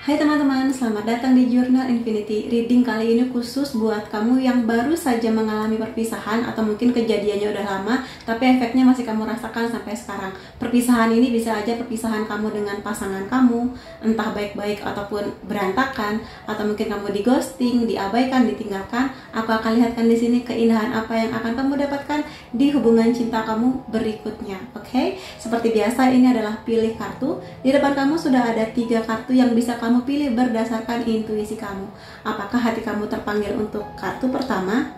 Hai teman-teman, selamat datang di Jurnal Infinity. Reading kali ini khusus buat kamu yang baru saja mengalami perpisahan atau mungkin kejadiannya udah lama tapi efeknya masih kamu rasakan sampai sekarang. Perpisahan ini bisa aja perpisahan kamu dengan pasangan kamu, entah baik-baik ataupun berantakan, atau mungkin kamu di ghosting, diabaikan, ditinggalkan. Aku akan lihatkan di sini keindahan apa yang akan kamu dapatkan di hubungan cinta kamu berikutnya. Oke? Seperti biasa, ini adalah pilih kartu. Di depan kamu sudah ada 3 kartu yang bisa kamu pilih berdasarkan intuisi kamu. Apakah hati kamu terpanggil untuk kartu pertama,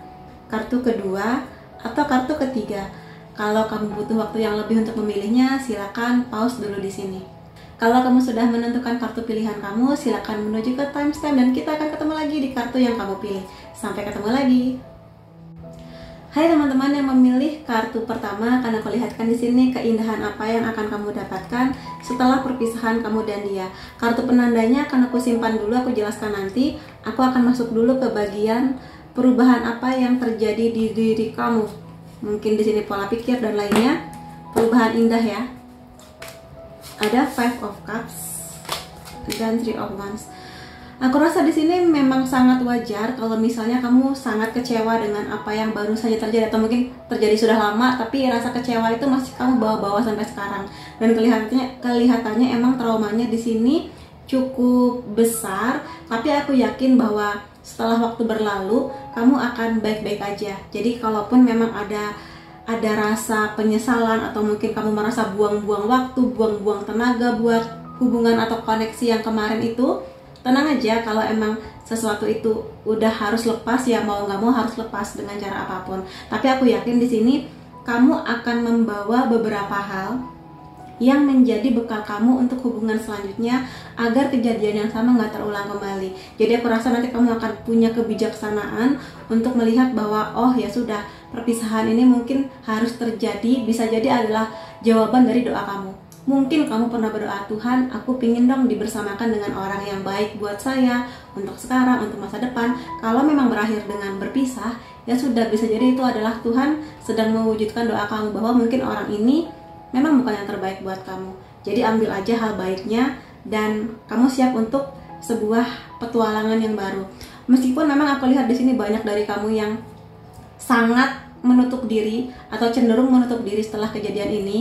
kartu kedua, atau kartu ketiga? Kalau kamu butuh waktu yang lebih untuk memilihnya, silakan pause dulu di sini. Kalau kamu sudah menentukan kartu pilihan kamu, silakan menuju ke timestamp dan kita akan ketemu lagi di kartu yang kamu pilih. Sampai ketemu lagi. Hai teman-teman yang memilih kartu pertama, akan aku lihatkan di sini keindahan apa yang akan kamu dapatkan setelah perpisahan kamu dan dia. Kartu penandanya akan aku simpan dulu, aku jelaskan nanti. Aku akan masuk dulu ke bagian perubahan apa yang terjadi di diri kamu. Mungkin di sini pola pikir dan lainnya. Perubahan indah ya. Ada 5 of Cups dan 3 of Wands. Aku rasa di sini memang sangat wajar kalau misalnya kamu sangat kecewa dengan apa yang baru saja terjadi, atau mungkin terjadi sudah lama tapi rasa kecewa itu masih kamu bawa-bawa sampai sekarang. Dan kelihatannya emang traumanya di sini cukup besar, tapi aku yakin bahwa setelah waktu berlalu kamu akan baik-baik aja. Jadi kalaupun memang ada rasa penyesalan atau mungkin kamu merasa buang-buang waktu, buang-buang tenaga buat hubungan atau koneksi yang kemarin itu, tenang aja. Kalau emang sesuatu itu udah harus lepas, ya mau nggak mau harus lepas dengan cara apapun. Tapi aku yakin di sini kamu akan membawa beberapa hal yang menjadi bekal kamu untuk hubungan selanjutnya agar kejadian yang sama nggak terulang kembali. Jadi aku rasa nanti kamu akan punya kebijaksanaan untuk melihat bahwa oh ya sudah, perpisahan ini mungkin harus terjadi, bisa jadi adalah jawaban dari doa kamu. Mungkin kamu pernah berdoa, Tuhan, aku pingin dong dibersamakan dengan orang yang baik buat saya, untuk sekarang, untuk masa depan. Kalau memang berakhir dengan berpisah, ya sudah, bisa jadi itu adalah Tuhan sedang mewujudkan doa kamu bahwa mungkin orang ini memang bukan yang terbaik buat kamu. Jadi ambil aja hal baiknya dan kamu siap untuk sebuah petualangan yang baru. Meskipun memang aku lihat di sini banyak dari kamu yang sangat menutup diri atau cenderung menutup diri setelah kejadian ini.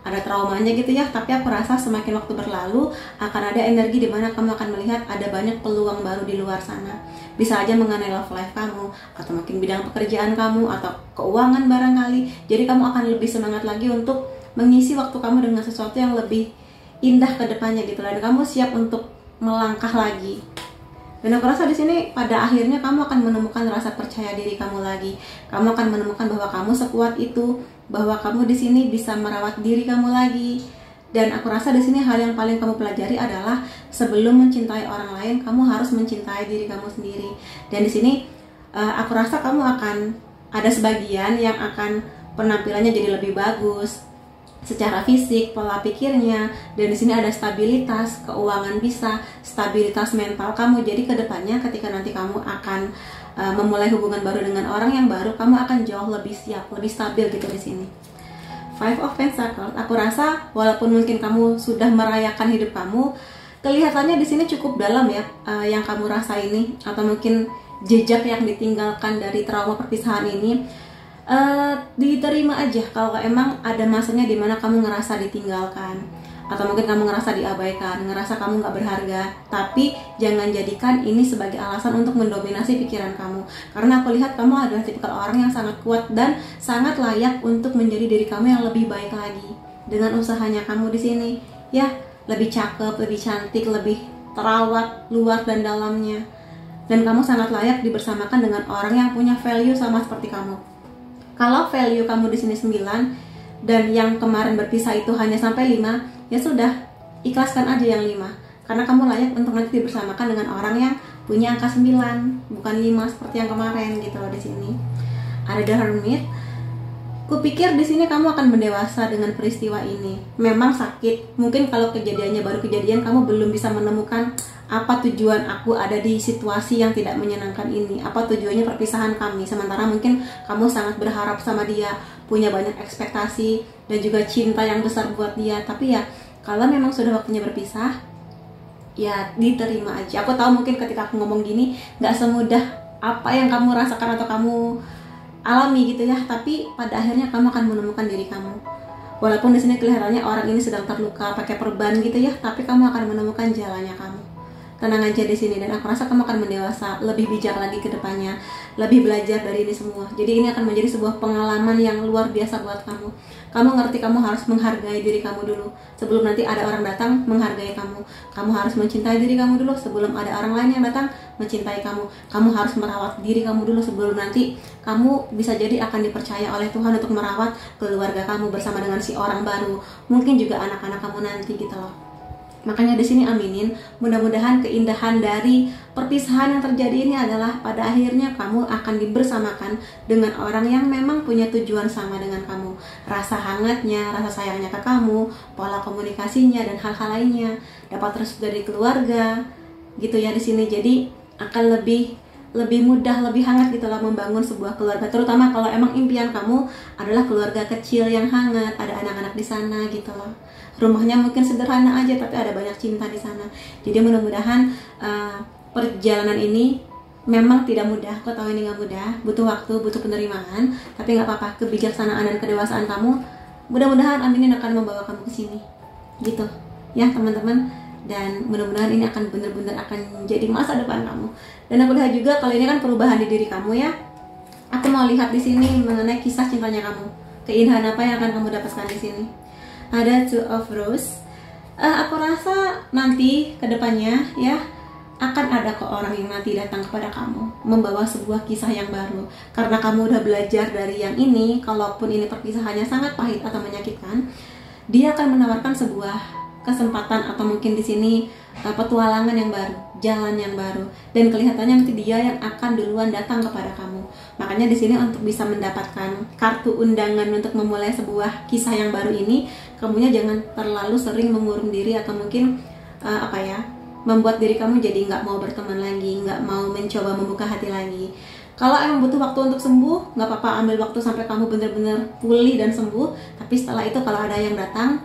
Ada traumanya gitu ya, tapi aku rasa semakin waktu berlalu akan ada energi di mana kamu akan melihat ada banyak peluang baru di luar sana. Bisa aja mengenai love life kamu, atau mungkin bidang pekerjaan kamu, atau keuangan barangkali. Jadi kamu akan lebih semangat lagi untuk mengisi waktu kamu dengan sesuatu yang lebih indah ke depannya gitu. Dan kamu siap untuk melangkah lagi. Dan aku rasa di sini pada akhirnya kamu akan menemukan rasa percaya diri kamu lagi. Kamu akan menemukan bahwa kamu sekuat itu, bahwa kamu di sini bisa merawat diri kamu lagi. Dan aku rasa di sini hal yang paling kamu pelajari adalah sebelum mencintai orang lain, kamu harus mencintai diri kamu sendiri. Dan di sini aku rasa kamu akan ada sebagian yang akan penampilannya jadi lebih bagus secara fisik, pola pikirnya, dan di sini ada stabilitas, keuangan bisa, stabilitas mental kamu. Jadi kedepannya ketika nanti kamu akan memulai hubungan baru dengan orang yang baru, kamu akan jauh lebih siap, lebih stabil gitu di sini. 5 of Pentacles, aku rasa walaupun mungkin kamu sudah merayakan hidup kamu, kelihatannya di sini cukup dalam ya yang kamu rasa ini, atau mungkin jejak yang ditinggalkan dari trauma perpisahan ini. Diterima aja kalau emang ada masanya dimana kamu ngerasa ditinggalkan, atau mungkin kamu ngerasa diabaikan, ngerasa kamu nggak berharga. Tapi jangan jadikan ini sebagai alasan untuk mendominasi pikiran kamu, karena aku lihat kamu adalah tipikal orang yang sangat kuat dan sangat layak untuk menjadi diri kamu yang lebih baik lagi dengan usahanya kamu di sini ya, lebih cakep, lebih cantik, lebih terawat luar dan dalamnya. Dan kamu sangat layak dibersamakan dengan orang yang punya value sama seperti kamu. Kalau value kamu di sini 9 dan yang kemarin berpisah itu hanya sampai 5, ya sudah, ikhlaskan aja yang 5. Karena kamu layak untuk nanti dibersamakan dengan orang yang punya angka 9, bukan 5 seperti yang kemarin gitu loh di sini. Ada The Hermit. Kupikir di sini kamu akan mendewasa dengan peristiwa ini. Memang sakit. Mungkin kalau kejadiannya baru kejadian, kamu belum bisa menemukan apa tujuan aku ada di situasi yang tidak menyenangkan ini, apa tujuannya perpisahan kami. Sementara mungkin kamu sangat berharap sama dia, punya banyak ekspektasi dan juga cinta yang besar buat dia. Tapi ya kalau memang sudah waktunya berpisah, ya diterima aja. Aku tahu mungkin ketika aku ngomong gini nggak semudah apa yang kamu rasakan atau kamu alami gitu ya, tapi pada akhirnya kamu akan menemukan diri kamu. Walaupun di sini kelihatannya orang ini sedang terluka pakai perban gitu ya, tapi kamu akan menemukan jalannya kamu. Tenang aja di sini, dan aku rasa kamu akan mendewasa, lebih bijak lagi ke depannya, lebih belajar dari ini semua. Jadi ini akan menjadi sebuah pengalaman yang luar biasa buat kamu. Kamu ngerti kamu harus menghargai diri kamu dulu sebelum nanti ada orang datang menghargai kamu. Kamu harus mencintai diri kamu dulu sebelum ada orang lain yang datang mencintai kamu. Kamu harus merawat diri kamu dulu sebelum nanti kamu bisa jadi akan dipercaya oleh Tuhan untuk merawat keluarga kamu bersama dengan si orang baru, mungkin juga anak-anak kamu nanti gitu loh. Makanya di sini aminin, mudah-mudahan keindahan dari perpisahan yang terjadi ini adalah pada akhirnya kamu akan dibersamakan dengan orang yang memang punya tujuan sama dengan kamu. Rasa hangatnya, rasa sayangnya ke kamu, pola komunikasinya dan hal-hal lainnya dapat terus dari keluarga gitu ya di sini. Jadi akan lebih mudah, lebih hangat gitu lah membangun sebuah keluarga, terutama kalau emang impian kamu adalah keluarga kecil yang hangat, ada anak-anak di sana gitu loh. Rumahnya mungkin sederhana aja tapi ada banyak cinta di sana. Jadi mudah-mudahan perjalanan ini memang tidak mudah. Aku tahu ini nggak mudah, butuh waktu, butuh penerimaan, tapi nggak apa-apa. Kebijaksanaan dan kedewasaan kamu mudah-mudahan aminin akan membawa kamu ke sini gitu ya teman-teman. Dan mudah-mudahan ini akan benar-benar akan jadi masa depan kamu. Dan aku lihat juga kalau ini kan perubahan di diri kamu ya. Aku mau lihat di sini mengenai kisah cintanya kamu. Keindahan apa yang akan kamu dapatkan di sini? Ada Two of Rose. Aku rasa nanti kedepannya ya akan ada kok orang yang nanti datang kepada kamu membawa sebuah kisah yang baru. Karena kamu udah belajar dari yang ini, kalaupun ini perpisahannya sangat pahit atau menyakitkan, dia akan menawarkan sebuah kesempatan atau mungkin di sini petualangan yang baru, jalan yang baru, dan kelihatannya nanti dia yang akan duluan datang kepada kamu. Makanya di sini untuk bisa mendapatkan kartu undangan untuk memulai sebuah kisah yang baru ini, kamunya jangan terlalu sering mengurung diri atau mungkin membuat diri kamu jadi nggak mau berteman lagi, nggak mau mencoba membuka hati lagi. Kalau emang butuh waktu untuk sembuh, nggak apa-apa, ambil waktu sampai kamu benar-benar pulih dan sembuh. Tapi setelah itu kalau ada yang datang,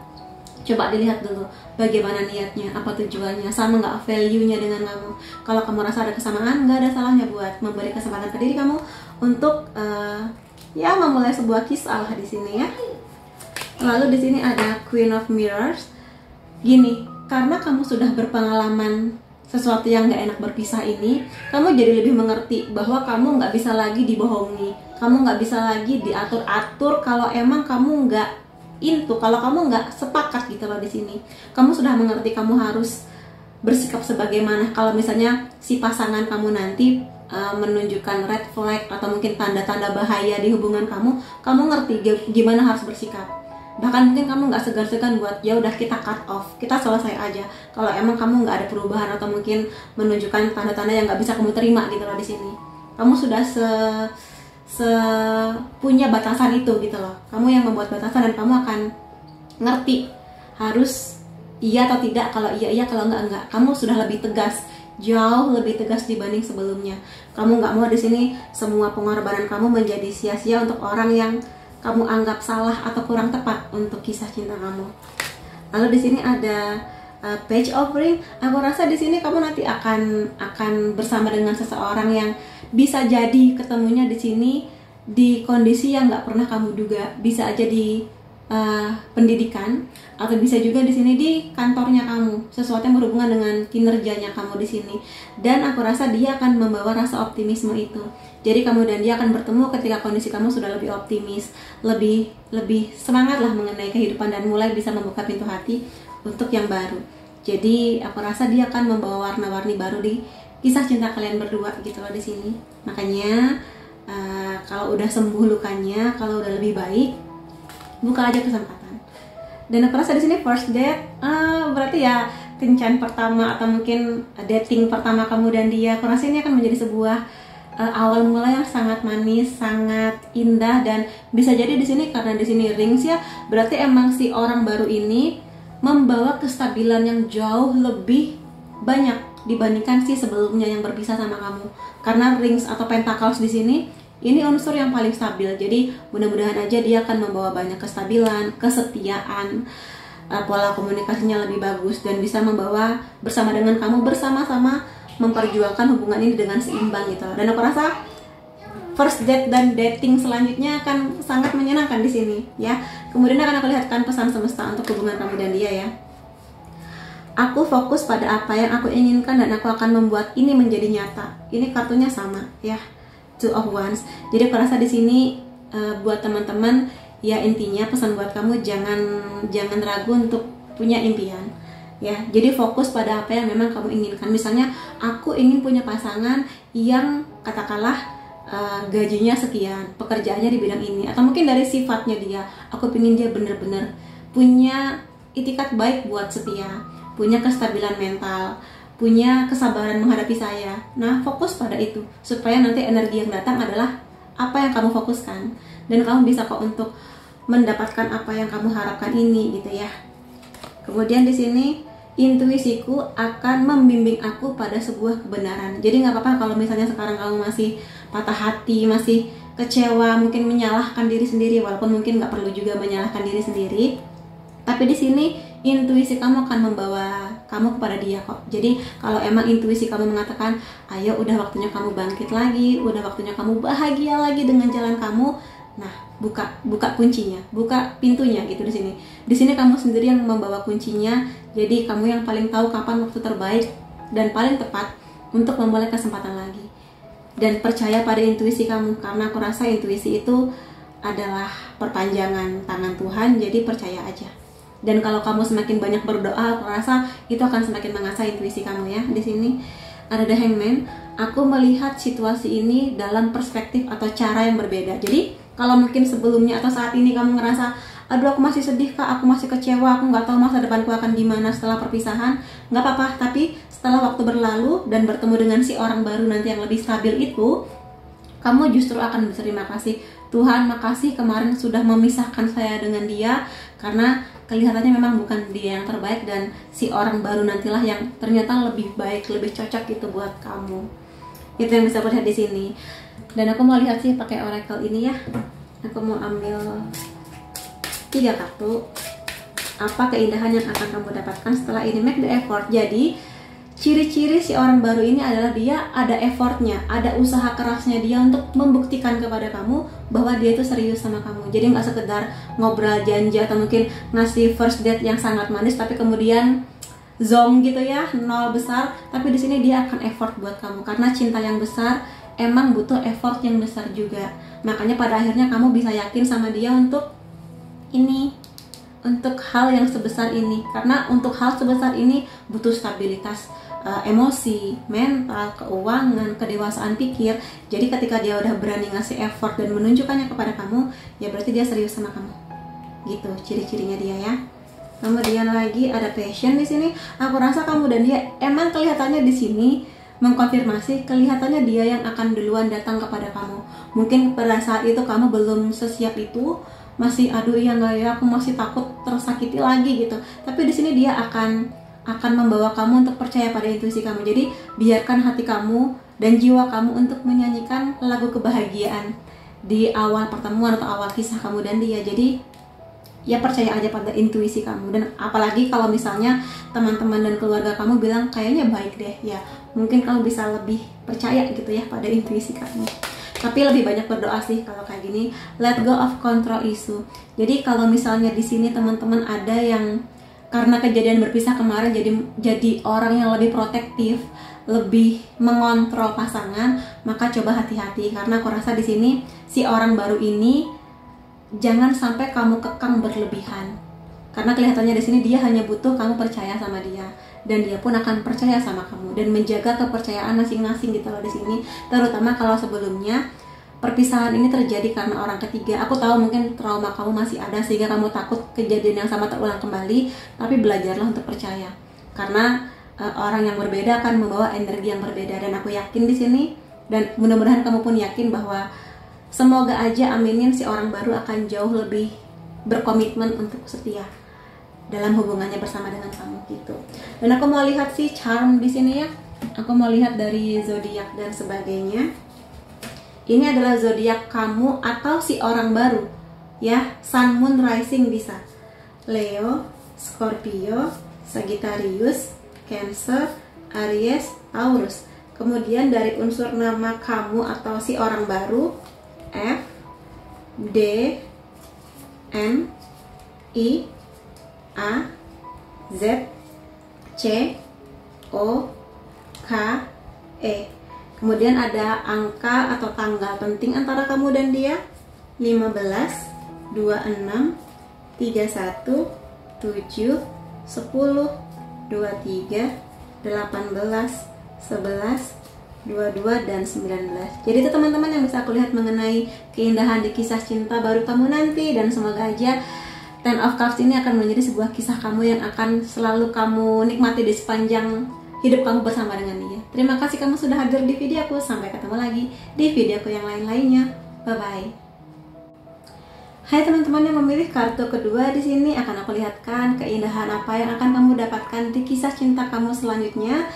coba dilihat dulu bagaimana niatnya, apa tujuannya, sama nggak value-nya dengan kamu. Kalau kamu rasa ada kesamaan, nggak ada salahnya buat memberi kesempatan ke diri kamu untuk memulai sebuah kisah lah di sini ya. Lalu di sini ada Queen of Mirrors. Gini, karena kamu sudah berpengalaman sesuatu yang nggak enak berpisah ini, kamu jadi lebih mengerti bahwa kamu nggak bisa lagi dibohongi, kamu nggak bisa lagi diatur-atur kalau emang kamu nggak kalau kamu nggak sepakat gitu loh di sini. Kamu sudah mengerti kamu harus bersikap sebagaimana kalau misalnya si pasangan kamu nanti menunjukkan red flag atau mungkin tanda-tanda bahaya di hubungan kamu, kamu ngerti gimana harus bersikap. Bahkan mungkin kamu nggak segan-segan buat ya udah kita cut off, kita selesai aja. Kalau emang kamu nggak ada perubahan atau mungkin menunjukkan tanda-tanda yang nggak bisa kamu terima gitu loh di sini. Kamu sudah punya batasan itu gitu loh. Kamu yang membuat batasan dan kamu akan ngerti harus iya atau tidak. Kalau iya, kalau enggak. Kamu sudah lebih tegas, jauh lebih tegas dibanding sebelumnya. Kamu nggak mau di sini semua pengorbanan kamu menjadi sia-sia untuk orang yang kamu anggap salah atau kurang tepat untuk kisah cinta kamu. Lalu di sini ada Page of Ring. Aku rasa di sini kamu nanti akan bersama dengan seseorang yang bisa jadi ketemunya di sini di kondisi yang nggak pernah kamu duga. Bisa aja di pendidikan atau bisa juga di sini di kantornya kamu, sesuatu yang berhubungan dengan kinerjanya kamu di sini. Dan aku rasa dia akan membawa rasa optimisme itu. Jadi kamu dan dia akan bertemu ketika kondisi kamu sudah lebih optimis, lebih semangat lah mengenai kehidupan dan mulai bisa membuka pintu hati untuk yang baru. Jadi aku rasa dia akan membawa warna-warni baru di kisah cinta kalian berdua gitu loh di sini. Makanya kalau udah sembuh lukanya, kalau udah lebih baik, buka aja kesempatan. Dan aku rasa di sini first date berarti ya kencan pertama atau mungkin dating pertama kamu dan dia. Aku rasa ini akan menjadi sebuah awal mula yang sangat manis, sangat indah. Dan bisa jadi di sini karena di sini rings ya, berarti emang si orang baru ini membawa kestabilan yang jauh lebih banyak dibandingkan si sebelumnya yang berpisah sama kamu. Karena rings atau pentacles di sini ini unsur yang paling stabil. Jadi mudah-mudahan aja dia akan membawa banyak kestabilan, kesetiaan, pola komunikasinya lebih bagus dan bisa membawa bersama dengan kamu bersama-sama memperjuangkan hubungan ini dengan seimbang gitu. Dan aku rasa first date dan dating selanjutnya akan sangat menyenangkan di sini ya. Kemudian akan aku lihatkan pesan semesta untuk hubungan kamu dan dia ya. Aku fokus pada apa yang aku inginkan dan aku akan membuat ini menjadi nyata. Ini kartunya sama ya, Two of Wands. Jadi aku rasa di sini buat teman-teman ya, intinya pesan buat kamu, jangan ragu untuk punya impian. Ya, jadi fokus pada apa yang memang kamu inginkan. Misalnya, aku ingin punya pasangan yang katakanlah gajinya sekian, pekerjaannya di bidang ini, atau mungkin dari sifatnya dia, aku ingin dia benar-benar punya itikat baik buat setia, punya kestabilan mental, punya kesabaran menghadapi saya. Nah, fokus pada itu supaya nanti energi yang datang adalah apa yang kamu fokuskan, dan kamu bisa kok untuk mendapatkan apa yang kamu harapkan ini gitu ya. Kemudian di sini intuisiku akan membimbing aku pada sebuah kebenaran. Jadi nggak apa-apa kalau misalnya sekarang kamu masih patah hati, masih kecewa, mungkin menyalahkan diri sendiri, walaupun mungkin nggak perlu juga menyalahkan diri sendiri. Tapi di sini intuisi kamu akan membawa kamu kepada dia kok. Jadi kalau emang intuisi kamu mengatakan, ayo udah waktunya kamu bangkit lagi, udah waktunya kamu bahagia lagi dengan jalan kamu, nah buka kuncinya, buka pintunya gitu di sini. Di sini kamu sendiri yang membawa kuncinya. Jadi kamu yang paling tahu kapan waktu terbaik dan paling tepat untuk memulai kesempatan lagi. Dan percaya pada intuisi kamu, karena aku rasa intuisi itu adalah perpanjangan tangan Tuhan. Jadi percaya aja. Dan kalau kamu semakin banyak berdoa, aku rasa itu akan semakin mengasah intuisi kamu ya. Di sini ada The Hangman. Aku melihat situasi ini dalam perspektif atau cara yang berbeda. Jadi kalau mungkin sebelumnya atau saat ini kamu ngerasa, aduh aku masih sedih kak, aku masih kecewa, aku nggak tahu masa depanku akan gimana setelah perpisahan, nggak apa-apa. Tapi setelah waktu berlalu dan bertemu dengan si orang baru nanti yang lebih stabil itu, kamu justru akan berterima kasih. Tuhan, makasih kemarin sudah memisahkan saya dengan dia, karena kelihatannya memang bukan dia yang terbaik, dan si orang baru nantilah yang ternyata lebih baik, lebih cocok itu buat kamu. Itu yang bisa lihat di sini. Dan aku mau lihat sih pakai oracle ini ya. Aku mau ambil 3 kartu. Apa keindahan yang akan kamu dapatkan setelah ini? Make the effort. Jadi ciri-ciri si orang baru ini adalah dia ada effortnya, ada usaha kerasnya dia untuk membuktikan kepada kamu bahwa dia itu serius sama kamu. Jadi nggak sekedar ngobrol janji atau mungkin ngasih first date yang sangat manis tapi kemudian zong gitu ya, nol besar. Tapi di sini dia akan effort buat kamu, karena cinta yang besar emang butuh effort yang besar juga. Makanya pada akhirnya kamu bisa yakin sama dia untuk ini, untuk hal yang sebesar ini. Karena untuk hal sebesar ini butuh stabilitas emosi, mental, keuangan, kedewasaan pikir. Jadi ketika dia udah berani ngasih effort dan menunjukkannya kepada kamu, ya berarti dia serius sama kamu. Gitu ciri-cirinya dia ya. Kemudian lagi ada passion di sini. Aku rasa kamu dan dia emang kelihatannya di sini mengkonfirmasi, kelihatannya dia yang akan duluan datang kepada kamu. Mungkin pada saat itu kamu belum sesiap itu, masih aduh iya nggak ya, aku masih takut tersakiti lagi gitu. Tapi di sini dia akan membawa kamu untuk percaya pada intuisi kamu. Jadi biarkan hati kamu dan jiwa kamu untuk menyanyikan lagu kebahagiaan di awal pertemuan atau awal kisah kamu dan dia. Jadi ya percaya aja pada intuisi kamu. Dan apalagi kalau misalnya teman-teman dan keluarga kamu bilang kayaknya baik deh, ya mungkin kamu bisa lebih percaya gitu ya pada intuisi kamu. Tapi lebih banyak berdoa sih kalau kayak gini. Let go of control issue. Jadi kalau misalnya di sini teman-teman ada yang karena kejadian berpisah kemarin jadi orang yang lebih protektif, lebih mengontrol pasangan, maka coba hati-hati, karena aku rasa di sini si orang baru ini jangan sampai kamu kekang berlebihan. Karena kelihatannya di sini dia hanya butuh kamu percaya sama dia, dan dia pun akan percaya sama kamu dan menjaga kepercayaan masing-masing gitu loh di sini. Terutama kalau sebelumnya perpisahan ini terjadi karena orang ketiga. Aku tahu mungkin trauma kamu masih ada sehingga kamu takut kejadian yang sama terulang kembali, tapi belajarlah untuk percaya. Karena orang yang berbeda akan membawa energi yang berbeda, dan aku yakin di sini, dan mudah-mudahan kamu pun yakin bahwa semoga aja aminin si orang baru akan jauh lebih berkomitmen untuk setia dalam hubungannya bersama dengan kamu gitu. Dan aku mau lihat sih charm di sini ya. Aku mau lihat dari zodiak dan sebagainya. Ini adalah zodiak kamu atau si orang baru ya. Sun, Moon, Rising bisa Leo, Scorpio, Sagittarius, Cancer, Aries, Taurus. Kemudian dari unsur nama kamu atau si orang baru, F, D, M, I, A, Z, C, O, K, E. Kemudian ada angka atau tanggal penting antara kamu dan dia, 15, 26, 31, 7, 10, 23, 18, 11, 22, dan 19. Jadi itu teman-teman yang bisa aku lihat mengenai keindahan di kisah cinta baru kamu nanti. Dan semoga aja Ten of Cups ini akan menjadi sebuah kisah kamu yang akan selalu kamu nikmati di sepanjang hidup kamu bersama dengan dia. Terima kasih kamu sudah hadir di video aku. Sampai ketemu lagi di videoku yang lain-lainnya. Bye-bye. Hai teman-teman yang memilih kartu kedua, di sini akan aku lihatkan keindahan apa yang akan kamu dapatkan di kisah cinta kamu selanjutnya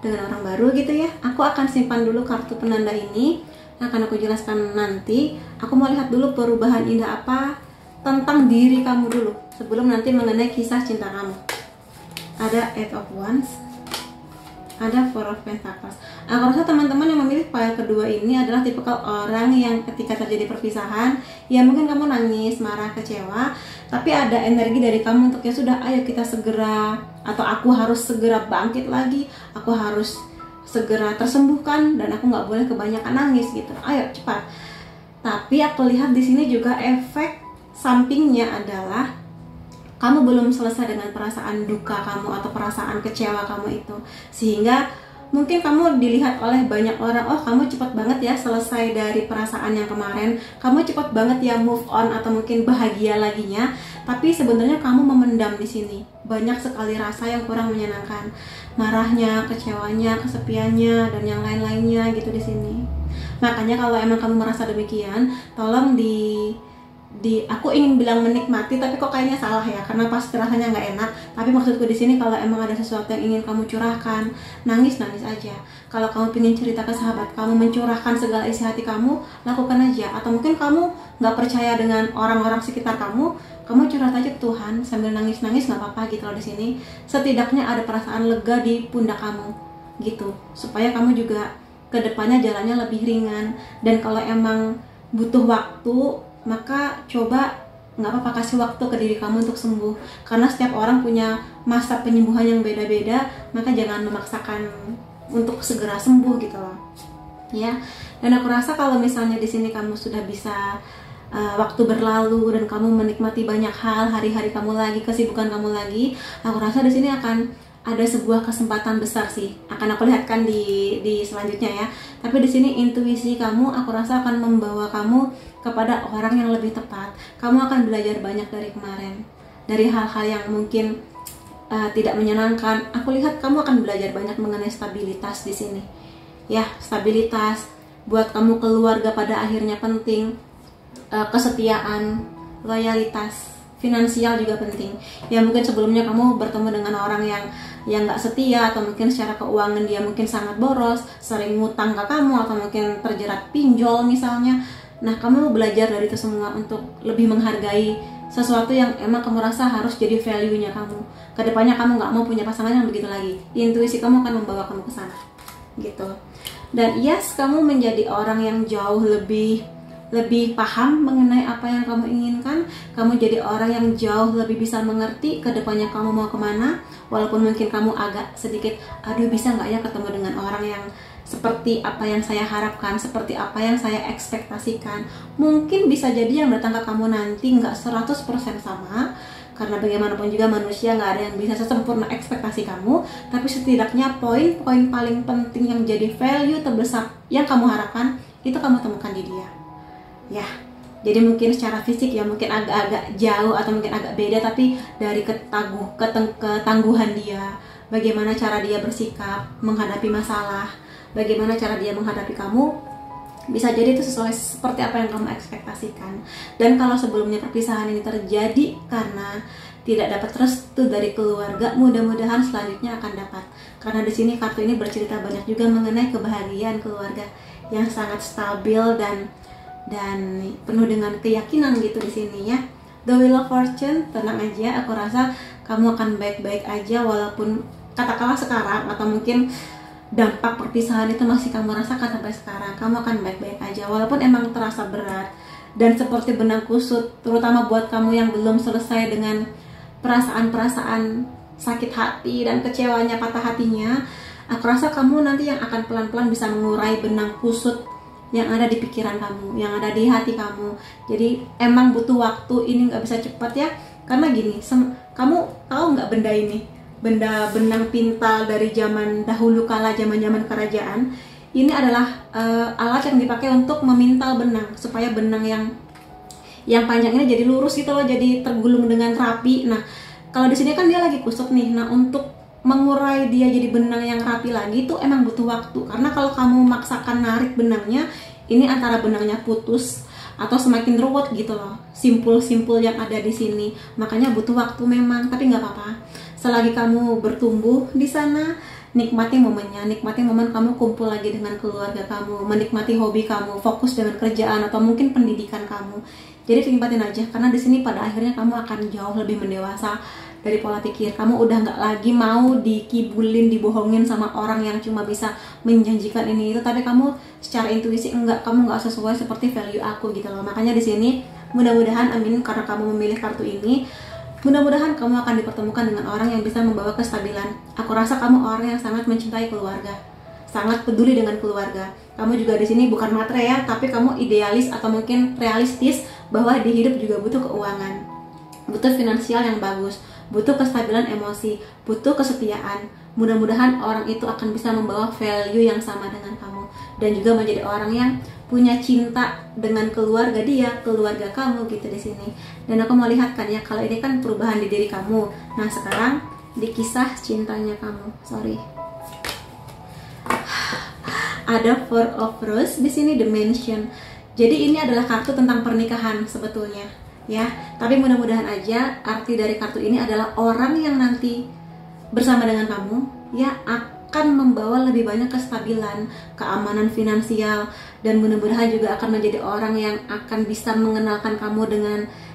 dengan orang baru gitu ya. Aku akan simpan dulu kartu penanda ini, akan aku jelaskan nanti. Aku mau lihat dulu perubahan indah apa tentang diri kamu dulu sebelum nanti mengenai kisah cinta kamu. Ada Eight of Wands, ada Four of Pentacles. Aku rasa teman-teman yang memilih file kedua ini adalah tipikal orang yang ketika terjadi perpisahan, ya mungkin kamu nangis, marah, kecewa, tapi ada energi dari kamu untuk ya sudah, ayo kita segera, atau aku harus segera bangkit lagi, aku harus segera tersembuhkan, dan aku nggak boleh kebanyakan nangis gitu. Ayo cepat. Tapi aku lihat di sini juga efek sampingnya adalah kamu belum selesai dengan perasaan duka kamu atau perasaan kecewa kamu itu, sehingga mungkin kamu dilihat oleh banyak orang, oh kamu cepat banget ya selesai dari perasaan yang kemarin, kamu cepat banget ya move on atau mungkin bahagia laginya. Tapi sebenarnya kamu memendam di sini banyak sekali rasa yang kurang menyenangkan, marahnya, kecewanya, kesepiannya, dan yang lain-lainnya gitu di sini. Makanya kalau emang kamu merasa demikian, tolong aku ingin bilang menikmati, tapi kok kayaknya salah ya, karena pasti rasanya nggak enak. Tapi maksudku di sini kalau emang ada sesuatu yang ingin kamu curahkan, nangis aja. Kalau kamu ingin cerita ke sahabat kamu, mencurahkan segala isi hati kamu, lakukan aja. Atau mungkin kamu nggak percaya dengan orang-orang sekitar kamu curhat aja ke Tuhan sambil nangis nggak apa-apa gitu loh di sini. Setidaknya ada perasaan lega di pundak kamu gitu, supaya kamu juga kedepannya jalannya lebih ringan. Dan kalau emang butuh waktu, maka coba nggak apa-apa kasih waktu ke diri kamu untuk sembuh, karena setiap orang punya masa penyembuhan yang beda-beda. Maka jangan memaksakan untuk segera sembuh gitu loh ya. Dan aku rasa kalau misalnya di sini kamu sudah bisa waktu berlalu dan kamu menikmati banyak hal, hari-hari kamu lagi, kesibukan kamu lagi, aku rasa di sini akan ada sebuah kesempatan besar sih, akan aku lihatkan di selanjutnya ya. Tapi di sini intuisi kamu aku rasa akan membawa kamu kepada orang yang lebih tepat. Kamu akan belajar banyak dari kemarin, dari hal-hal yang mungkin tidak menyenangkan. Aku lihat kamu akan belajar banyak mengenai stabilitas di sini ya. Stabilitas buat kamu, keluarga pada akhirnya penting, kesetiaan, loyalitas, finansial juga penting ya. Mungkin sebelumnya kamu bertemu dengan orang yang nggak setia, atau mungkin secara keuangan dia mungkin sangat boros, sering ngutang ke kamu, atau mungkin terjerat pinjol misalnya. Nah, kamu belajar dari itu semua untuk lebih menghargai sesuatu yang emang kamu rasa harus jadi value-nya kamu. Kedepannya kamu nggak mau punya pasangan yang begitu lagi. Intuisi kamu akan membawa kamu ke sana gitu. Dan yes, kamu menjadi orang yang jauh lebih paham mengenai apa yang kamu inginkan. Kamu jadi orang yang jauh lebih bisa mengerti kedepannya kamu mau kemana. Walaupun mungkin kamu agak sedikit, aduh bisa nggak ya ketemu dengan orang yang seperti apa yang saya harapkan, seperti apa yang saya ekspektasikan. Mungkin bisa jadi yang datang ke kamu nanti nggak 100% sama, karena bagaimanapun juga manusia nggak ada yang bisa sesempurna ekspektasi kamu. Tapi setidaknya poin-poin paling penting yang jadi value terbesar yang kamu harapkan, itu kamu temukan di dia ya. Jadi mungkin secara fisik ya mungkin agak-agak jauh atau mungkin agak beda, tapi dari ketangguhan dia, bagaimana cara dia bersikap menghadapi masalah, bagaimana cara dia menghadapi kamu, bisa jadi itu sesuai seperti apa yang kamu ekspektasikan. Dan kalau sebelumnya perpisahan ini terjadi karena tidak dapat restu dari keluarga, mudah-mudahan selanjutnya akan dapat. Karena di sini kartu ini bercerita banyak juga mengenai kebahagiaan keluarga yang sangat stabil dan penuh dengan keyakinan gitu di sini ya. The Wheel of Fortune, tenang aja, aku rasa kamu akan baik-baik aja, walaupun katakanlah sekarang atau mungkin dampak perpisahan itu masih kamu rasakan sampai sekarang, kamu akan baik-baik aja walaupun emang terasa berat dan seperti benang kusut, terutama buat kamu yang belum selesai dengan perasaan-perasaan sakit hati dan kecewanya, patah hatinya. Aku rasa kamu nanti yang akan pelan-pelan bisa mengurai benang kusut yang ada di pikiran kamu, yang ada di hati kamu. Jadi emang butuh waktu, ini nggak bisa cepat ya. Karena gini, kamu tahu nggak benda ini? Benda benang pintal dari zaman dahulu kala, zaman-zaman kerajaan. Ini adalah alat yang dipakai untuk memintal benang supaya benang yang panjang ini jadi lurus gitu loh, jadi tergulung dengan rapi. Nah, kalau di sini kan dia lagi kusut nih. Nah, untuk mengurai dia jadi benang yang rapi lagi itu emang butuh waktu, karena kalau kamu maksakan narik benangnya, ini antara benangnya putus atau semakin ruwet gitu loh, simpul-simpul yang ada di sini. Makanya butuh waktu memang, tapi nggak apa-apa. Selagi kamu bertumbuh di sana, nikmati momennya, nikmati momen kamu kumpul lagi dengan keluarga kamu, menikmati hobi kamu, fokus dengan kerjaan atau mungkin pendidikan kamu. Jadi nikmatin aja, karena di sini pada akhirnya kamu akan jauh lebih mendewasa dari pola pikir. Kamu udah nggak lagi mau dikibulin, dibohongin sama orang yang cuma bisa menjanjikan ini itu, tapi kamu secara intuisi kamu nggak sesuai seperti value aku gitu loh. Makanya di sini mudah-mudahan, amin, karena kamu memilih kartu ini, mudah-mudahan kamu akan dipertemukan dengan orang yang bisa membawa kestabilan. Aku rasa kamu orang yang sangat mencintai keluarga, sangat peduli dengan keluarga. Kamu juga di sini bukan matre ya, tapi kamu idealis atau mungkin realistis bahwa di hidup juga butuh keuangan, butuh finansial yang bagus, butuh kestabilan emosi, butuh kesetiaan. Mudah-mudahan orang itu akan bisa membawa value yang sama dengan kamu dan juga menjadi orang yang punya cinta dengan keluarga dia, keluarga kamu gitu di sini. Dan aku mau lihat kan ya, kalau ini kan perubahan di diri kamu. Nah, sekarang di kisah cintanya kamu. Ada Four of Roses di sini, Dimension. Jadi ini adalah kartu tentang pernikahan sebetulnya, ya. Tapi mudah-mudahan aja arti dari kartu ini adalah orang yang nanti bersama dengan kamu ya akan membawa lebih banyak kestabilan, keamanan finansial, dan mudah-mudahan juga akan menjadi orang yang akan bisa mengenalkan kamu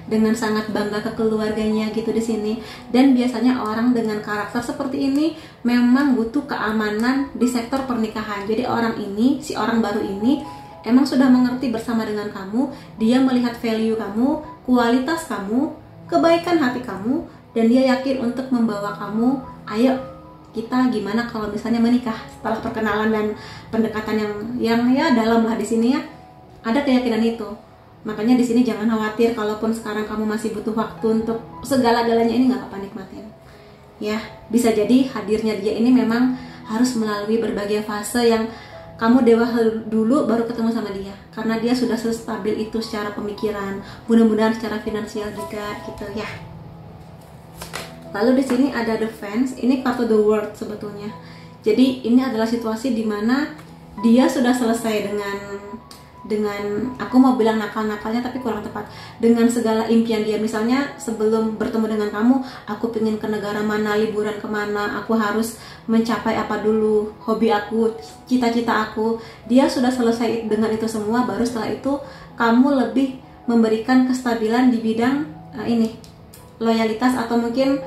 dengan sangat bangga ke keluarganya gitu di sini. Dan biasanya orang dengan karakter seperti ini memang butuh keamanan di sektor pernikahan. Jadi orang ini, si orang baru ini emang sudah mengerti bersama dengan kamu, dia melihat value kamu, kualitas kamu, kebaikan hati kamu, dan dia yakin untuk membawa kamu, ayo kita gimana kalau misalnya menikah setelah perkenalan dan pendekatan yang ya dalam lah di sini ya. Ada keyakinan itu. Makanya di sini jangan khawatir kalaupun sekarang kamu masih butuh waktu untuk segala-galanya, ini nggak apa-apa, nikmatin. Ya, bisa jadi hadirnya dia ini memang harus melalui berbagai fase yang kamu dewasa dulu baru ketemu sama dia, karena dia sudah stabil itu secara pemikiran, mudah-mudahan secara finansial juga gitu ya. Lalu di sini ada The Fence, ini kartu The World sebetulnya. Jadi ini adalah situasi di mana dia sudah selesai dengan aku mau bilang nakal-nakalnya tapi kurang tepat, dengan segala impian dia. Misalnya sebelum bertemu dengan kamu, aku pengen ke negara mana, liburan kemana, aku harus mencapai apa dulu, hobi aku, cita-cita aku. Dia sudah selesai dengan itu semua, baru setelah itu kamu lebih memberikan kestabilan di bidang ini, loyalitas atau mungkin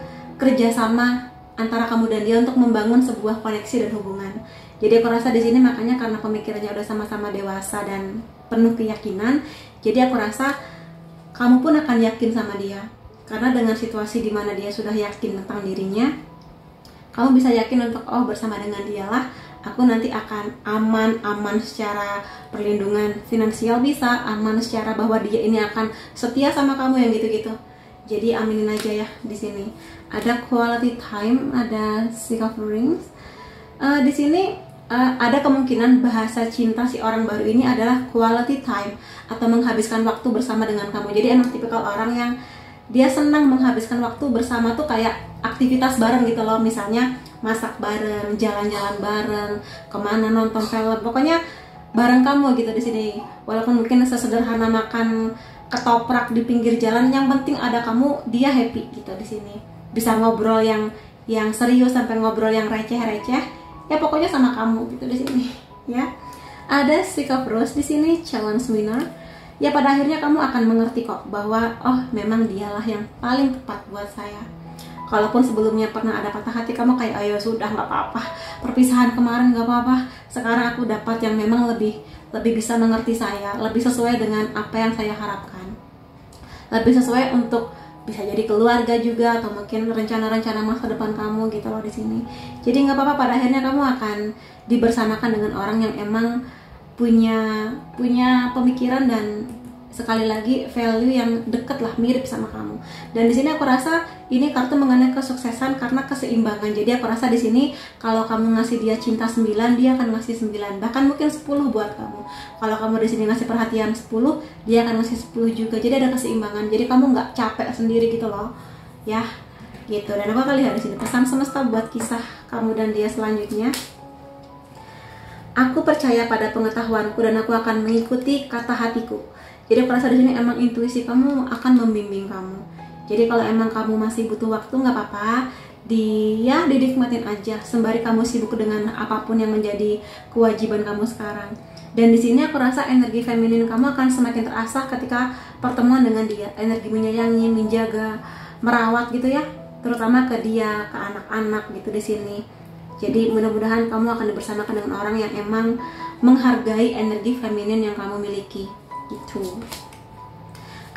kerjasama antara kamu dan dia untuk membangun sebuah koneksi dan hubungan. Jadi aku rasa di sini makanya karena pemikirannya udah sama-sama dewasa dan penuh keyakinan, jadi aku rasa kamu pun akan yakin sama dia. Karena dengan situasi di mana dia sudah yakin tentang dirinya, kamu bisa yakin untuk bersama dengan dialah aku nanti akan aman secara perlindungan finansial, bisa aman secara bahwa dia ini akan setia sama kamu yang gitu-gitu. Jadi aminin aja ya di sini. Ada quality time, ada Six of Rings. Di sini ada kemungkinan bahasa cinta si orang baru ini adalah quality time atau menghabiskan waktu bersama dengan kamu. Jadi emang tipikal orang yang dia senang menghabiskan waktu bersama tuh kayak aktivitas bareng gitu loh. Misalnya masak bareng, jalan-jalan bareng, kemana nonton film, pokoknya bareng kamu gitu di sini. Walaupun mungkin sesederhana makan ketoprak di pinggir jalan, yang penting ada kamu, dia happy gitu di sini. Bisa ngobrol yang serius sampai ngobrol yang receh-receh. Ya pokoknya sama kamu gitu di sini ya. Ada Six of Roses di sini, challenge winner. Ya pada akhirnya kamu akan mengerti kok bahwa memang dialah yang paling tepat buat saya. Kalaupun sebelumnya pernah ada patah hati, kamu kayak ayo sudah nggak apa-apa, perpisahan kemarin nggak apa-apa, sekarang aku dapat yang memang lebih bisa mengerti saya, lebih sesuai dengan apa yang saya harapkan, lebih sesuai untuk bisa jadi keluarga juga, atau mungkin rencana-rencana masa depan kamu gitu loh di sini. Jadi nggak apa-apa, pada akhirnya kamu akan dibersamakan dengan orang yang emang punya pemikiran dan sekali lagi value yang deket lah, mirip sama kamu. Dan di sini aku rasa ini kartu mengenai kesuksesan karena keseimbangan. Jadi aku rasa di sini kalau kamu ngasih dia cinta 9, dia akan ngasih 9, bahkan mungkin 10 buat kamu. Kalau kamu di sini ngasih perhatian 10, dia akan ngasih 10 juga. Jadi ada keseimbangan. Jadi kamu nggak capek sendiri gitu loh, ya gitu. Dan aku akan lihat di sini pesan semesta buat kisah kamu dan dia selanjutnya. Aku percaya pada pengetahuanku dan aku akan mengikuti kata hatiku. Jadi aku rasa di sini emang intuisi kamu akan membimbing kamu. Jadi kalau emang kamu masih butuh waktu, nggak apa-apa, dinikmatin aja sembari kamu sibuk dengan apapun yang menjadi kewajiban kamu sekarang. Dan di sini aku rasa energi feminin kamu akan semakin terasah ketika pertemuan dengan dia. Energi menyayangi, menjaga, merawat gitu ya, terutama ke dia, ke anak-anak gitu di sini. Jadi mudah-mudahan kamu akan dibersamakan dengan orang yang emang menghargai energi feminin yang kamu miliki. Gitu.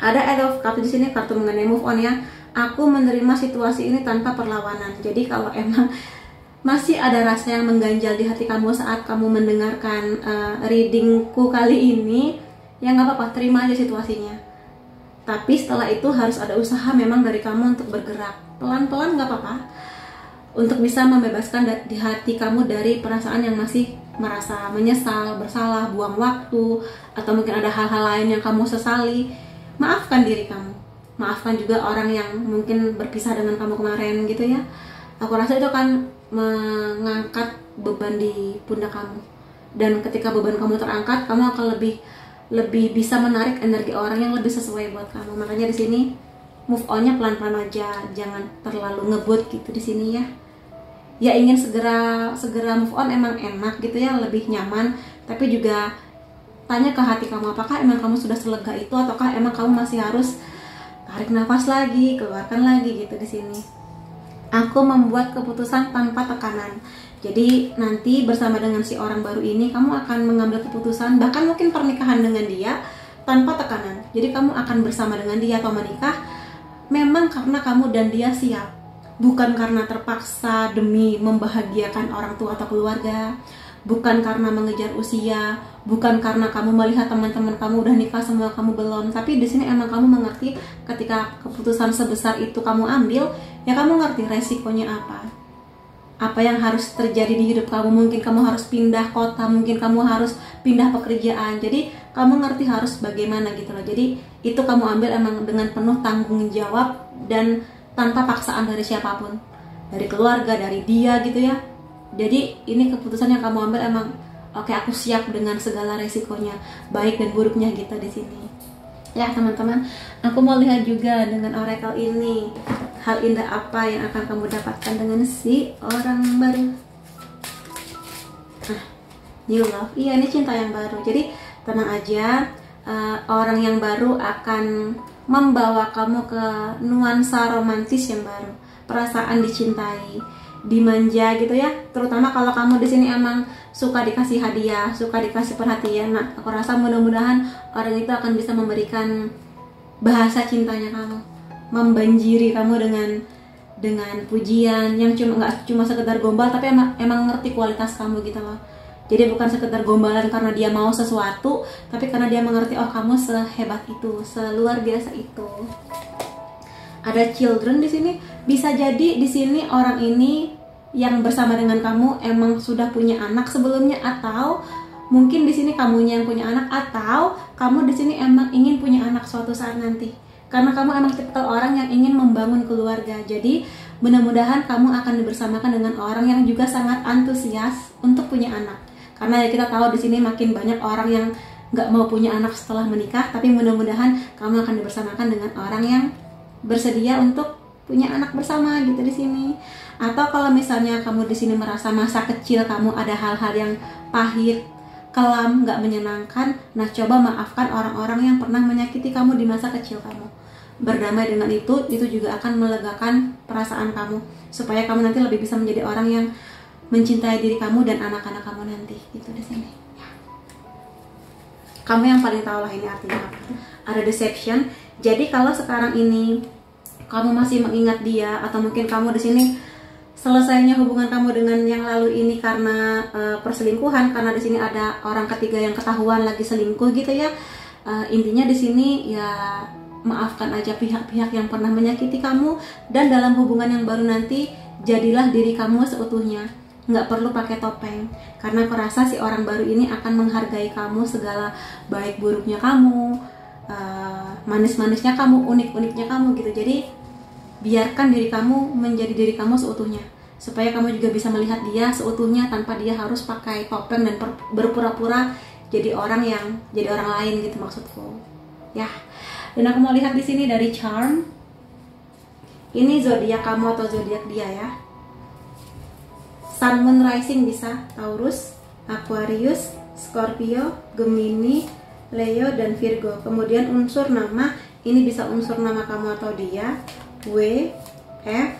Ada Eight of Cups di sini, kartu mengenai move on ya. Aku menerima situasi ini tanpa perlawanan. Jadi kalau emang masih ada rasa yang mengganjal di hati kamu saat kamu mendengarkan readingku kali ini, ya nggak apa-apa, terima aja situasinya. Tapi setelah itu harus ada usaha memang dari kamu untuk bergerak pelan-pelan, nggak apa-apa, untuk bisa membebaskan di hati kamu dari perasaan yang masih merasa menyesal, bersalah, buang waktu, atau mungkin ada hal-hal lain yang kamu sesali. Maafkan diri kamu, maafkan juga orang yang mungkin berpisah dengan kamu kemarin gitu ya. Aku rasa itu akan mengangkat beban di pundak kamu, dan ketika beban kamu terangkat, kamu akan lebih bisa menarik energi orang yang lebih sesuai buat kamu. Makanya di sini move on-nya pelan-pelan aja, jangan terlalu ngebut gitu di sini ya. Ya ingin segera move on emang enak gitu ya, lebih nyaman, tapi juga tanya ke hati kamu, apakah emang kamu sudah selega itu, ataukah emang kamu masih harus tarik nafas lagi, keluarkan lagi gitu di sini. Aku membuat keputusan tanpa tekanan. Jadi nanti bersama dengan si orang baru ini kamu akan mengambil keputusan, bahkan mungkin pernikahan dengan dia tanpa tekanan. Jadi kamu akan bersama dengan dia atau menikah memang karena kamu dan dia siap, bukan karena terpaksa demi membahagiakan orang tua atau keluarga, bukan karena mengejar usia, bukan karena kamu melihat teman-teman kamu udah nikah semua kamu belum. Tapi di sini emang kamu mengerti ketika keputusan sebesar itu kamu ambil, ya kamu ngerti resikonya apa yang harus terjadi di hidup kamu. Mungkin kamu harus pindah kota, mungkin kamu harus pindah pekerjaan. Jadi kamu ngerti harus bagaimana gitu loh. Jadi itu kamu ambil emang dengan penuh tanggung jawab dan tanpa paksaan dari siapapun, dari keluarga, dari dia gitu ya. Jadi ini keputusan yang kamu ambil emang oke, aku siap dengan segala resikonya, baik dan buruknya gitu di sini. Ya teman-teman, aku mau lihat juga dengan oracle ini, hal indah apa yang akan kamu dapatkan dengan si orang baru. Nah, new love, iya ini cinta yang baru. Jadi tenang aja, orang yang baru akan membawa kamu ke nuansa romantis yang baru, perasaan dicintai, dimanja gitu ya. Terutama kalau kamu di sini emang suka dikasih hadiah, suka dikasih perhatian. Nah, aku rasa mudah-mudahan orang itu akan bisa memberikan bahasa cintanya kamu, membanjiri kamu dengan pujian yang nggak cuma sekedar gombal, tapi emang ngerti kualitas kamu gitu loh. Jadi bukan sekedar gombalan karena dia mau sesuatu, tapi karena dia mengerti, oh kamu sehebat itu, seluar biasa itu. Ada children di sini, bisa jadi di sini orang ini yang bersama dengan kamu emang sudah punya anak sebelumnya, atau mungkin di sini kamunya yang punya anak, atau kamu di sini emang ingin punya anak suatu saat nanti. Karena kamu emang tipikal orang yang ingin membangun keluarga. Jadi mudah-mudahan kamu akan dibersamakan dengan orang yang juga sangat antusias untuk punya anak. Karena ya kita tahu di sini makin banyak orang yang nggak mau punya anak setelah menikah, tapi mudah-mudahan kamu akan dibersamakan dengan orang yang bersedia untuk punya anak bersama gitu di sini. Atau kalau misalnya kamu di sini merasa masa kecil kamu ada hal-hal yang pahit, kelam, nggak menyenangkan, nah coba maafkan orang-orang yang pernah menyakiti kamu di masa kecil kamu. berdamai dengan itu juga akan melegakan perasaan kamu, supaya kamu nanti lebih bisa menjadi orang yang mencintai diri kamu dan anak-anak kamu nanti. Gitu di sini. Kamu yang paling tahu lah ini artinya apa. Ada deception. Jadi kalau sekarang ini kamu masih mengingat dia, atau mungkin kamu di sini selesainya hubungan kamu dengan yang lalu ini karena perselingkuhan, karena di sini ada orang ketiga yang ketahuan lagi selingkuh gitu ya. Intinya di sini ya maafkan aja pihak-pihak yang pernah menyakiti kamu, dan dalam hubungan yang baru nanti jadilah diri kamu seutuhnya, nggak perlu pakai topeng, karena aku rasa si orang baru ini akan menghargai kamu segala baik buruknya kamu, manis-manisnya kamu, unik-uniknya kamu gitu. Jadi biarkan diri kamu menjadi diri kamu seutuhnya, supaya kamu juga bisa melihat dia seutuhnya tanpa dia harus pakai topeng dan berpura-pura jadi orang lain gitu maksudku ya. Dan aku mau lihat di sini dari charm. Ini zodiak kamu atau zodiak dia ya. Sun, Moon, Rising bisa Taurus, Aquarius, Scorpio, Gemini, Leo, dan Virgo. Kemudian unsur nama, ini bisa unsur nama kamu atau dia. W, F,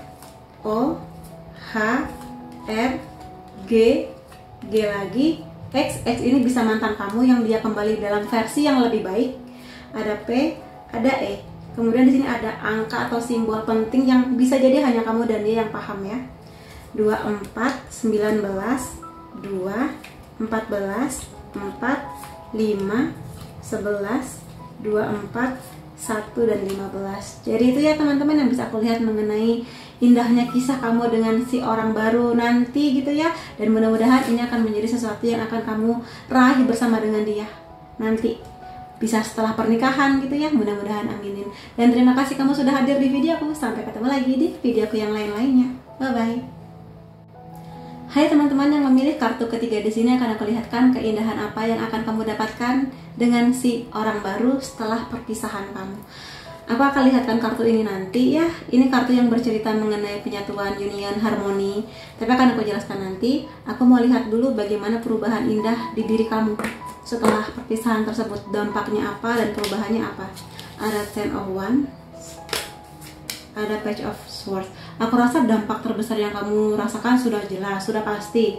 O, H, R, G, G lagi, X. X ini bisa mantan kamu yang dia kembali dalam versi yang lebih baik. Ada P, ada E. Kemudian di sini ada angka atau simbol penting yang bisa jadi hanya kamu dan dia yang paham ya. 24, 19, 2, 14, 4, 5, 11, 24, 1, dan 15. Jadi itu ya teman-teman yang bisa aku lihat mengenai indahnya kisah kamu dengan si orang baru nanti gitu ya. Dan mudah-mudahan ini akan menjadi sesuatu yang akan kamu raih bersama dengan dia nanti, bisa setelah pernikahan gitu ya, mudah-mudahan, aminin. Dan terima kasih kamu sudah hadir di video aku. Sampai ketemu lagi di videoku yang lain-lainnya. Bye bye. Hai teman-teman yang memilih kartu ketiga di sini, akan aku lihatkan keindahan apa yang akan kamu dapatkan dengan si orang baru setelah perpisahan kamu. Aku akan lihatkan kartu ini nanti ya. Ini kartu yang bercerita mengenai penyatuan, union, harmoni. Tapi akan aku jelaskan nanti. Aku mau lihat dulu bagaimana perubahan indah di diri kamu setelah perpisahan tersebut, dampaknya apa dan perubahannya apa. Ada Ten of Wands, ada Page of Swords. Aku rasa dampak terbesar yang kamu rasakan sudah jelas, sudah pasti.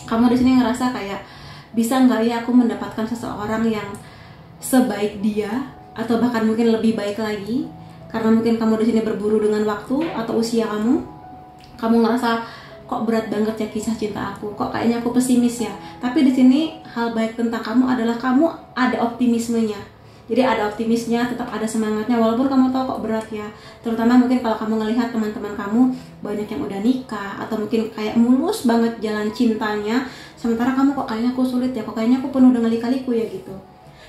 Kamu di sini ngerasa kayak, bisa nggak ya aku mendapatkan seseorang yang sebaik dia, atau bahkan mungkin lebih baik lagi. Karena mungkin kamu di sini berburu dengan waktu atau usia kamu. Kamu ngerasa kok berat banget ya kisah cinta aku, kok kayaknya aku pesimis ya. Tapi di sini hal baik tentang kamu adalah kamu ada optimismenya. Jadi ada optimisnya, tetap ada semangatnya walaupun kamu tahu kok berat ya. Terutama mungkin kalau kamu ngelihat teman-teman kamu banyak yang udah nikah, atau mungkin kayak mulus banget jalan cintanya, sementara kamu kok kayaknya aku sulit ya, kok kayaknya aku penuh dengan lika-liku ya gitu.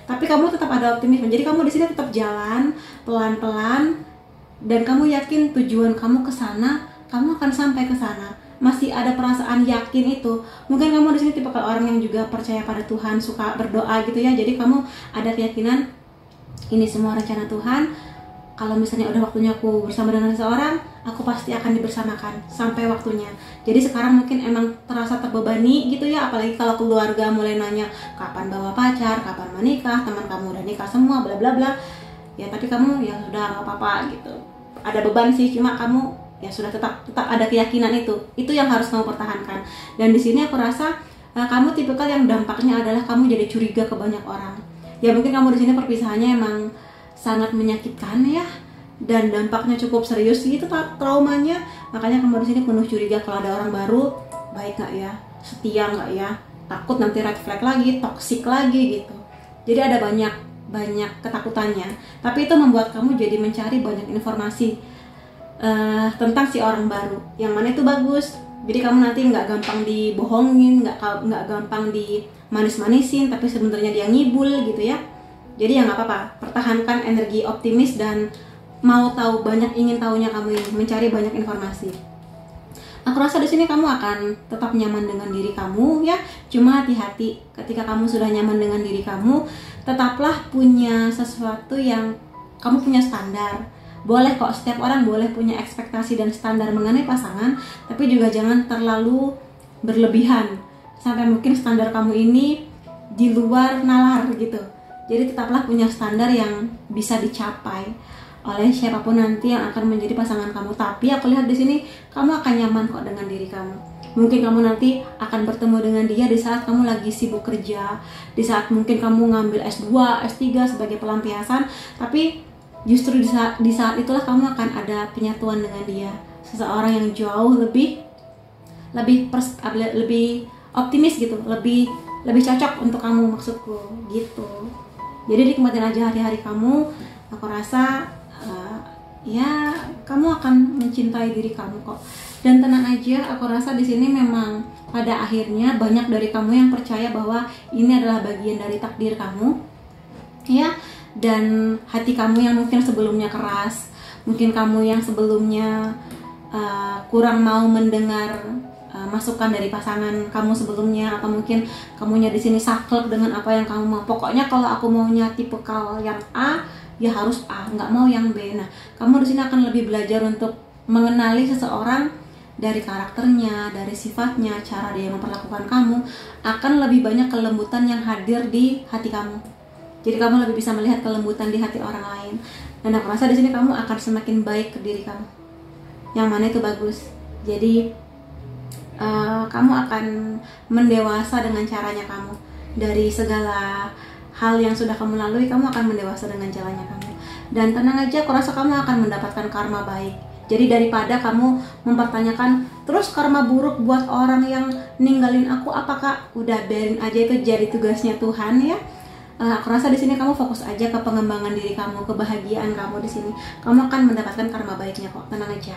Tapi kamu tetap ada optimisme. Jadi kamu di sini tetap jalan pelan-pelan, dan kamu yakin tujuan kamu ke sana, kamu akan sampai ke sana. Masih ada perasaan yakin itu. Mungkin kamu di sini tipe orang yang juga percaya pada Tuhan, suka berdoa gitu ya. Jadi kamu ada keyakinan ini semua rencana Tuhan. Kalau misalnya udah waktunya aku bersama dengan seseorang, aku pasti akan dibersamakan sampai waktunya. Jadi sekarang mungkin emang terasa terbebani gitu ya, apalagi kalau keluarga mulai nanya kapan bawa pacar, kapan menikah, teman kamu udah nikah semua, bla bla bla. Ya tapi kamu ya sudah nggak apa-apa gitu. Ada beban sih, cuma kamu ya sudah tetap ada keyakinan itu yang harus kamu pertahankan. Dan di sini aku rasa kamu tipikal yang dampaknya adalah kamu jadi curiga ke banyak orang. Ya mungkin kamu di sini perpisahannya emang sangat menyakitkan ya, dan dampaknya cukup serius gitu traumanya. Makanya kamu di sini penuh curiga kalau ada orang baru, baik nggak ya, setia nggak ya, takut nanti red flag lagi, toxic lagi gitu. Jadi ada banyak ketakutannya. Tapi itu membuat kamu jadi mencari banyak informasi tentang si orang baru, yang mana itu bagus. Jadi kamu nanti nggak gampang dibohongin, nggak gampang dimanis-manisin, tapi sebenarnya dia ngibul gitu ya. Jadi ya nggak apa-apa, pertahankan energi optimis dan mau tahu banyak, ingin tahunya kamu ini, mencari banyak informasi. Aku rasa di sini kamu akan tetap nyaman dengan diri kamu ya. Cuma hati-hati, ketika kamu sudah nyaman dengan diri kamu, tetaplah punya sesuatu yang kamu punya standar. Boleh kok, setiap orang boleh punya ekspektasi dan standar mengenai pasangan, tapi juga jangan terlalu berlebihan sampai mungkin standar kamu ini di luar nalar gitu. Jadi tetaplah punya standar yang bisa dicapai. oleh siapapun nanti yang akan menjadi pasangan kamu. Tapi aku lihat di sini kamu akan nyaman kok dengan diri kamu. Mungkin kamu nanti akan bertemu dengan dia di saat kamu lagi sibuk kerja, di saat mungkin kamu ngambil S2, S3 sebagai pelampiasan, tapi justru di saat itulah kamu akan ada penyatuan dengan dia, seseorang yang jauh lebih optimis gitu, lebih cocok untuk kamu, maksudku gitu. Jadi nikmatin aja hari-hari kamu. Aku rasa ya kamu akan mencintai diri kamu kok. Dan tenang aja, aku rasa di sini memang pada akhirnya banyak dari kamu yang percaya bahwa ini adalah bagian dari takdir kamu, ya. Dan hati kamu yang mungkin sebelumnya keras, mungkin kamu yang sebelumnya kurang mau mendengar masukan dari pasangan kamu sebelumnya, atau mungkin kamunya di sini saklek dengan apa yang kamu mau. Pokoknya kalau aku maunya tipe kalau yang A, ya harus A, nggak mau yang B. Nah, kamu di sini akan lebih belajar untuk mengenali seseorang dari karakternya, dari sifatnya, cara dia memperlakukan kamu. Akan lebih banyak kelembutan yang hadir di hati kamu. Jadi kamu lebih bisa melihat kelembutan di hati orang lain. Dan aku rasa di sini kamu akan semakin baik ke diri kamu. Yang mana itu bagus. Jadi kamu akan mendewasa dengan caranya kamu. Dari segala hal yang sudah kamu lalui, kamu akan mendewasa dengan jalannya kamu. Dan tenang aja, aku rasa kamu akan mendapatkan karma baik. Jadi daripada kamu mempertanyakan terus karma buruk buat orang yang ninggalin aku, apakah udah biarin aja, itu jadi tugasnya Tuhan ya. Aku rasa di sini kamu fokus aja ke pengembangan diri kamu, kebahagiaan kamu di sini. Kamu akan mendapatkan karma baiknya kok, tenang aja.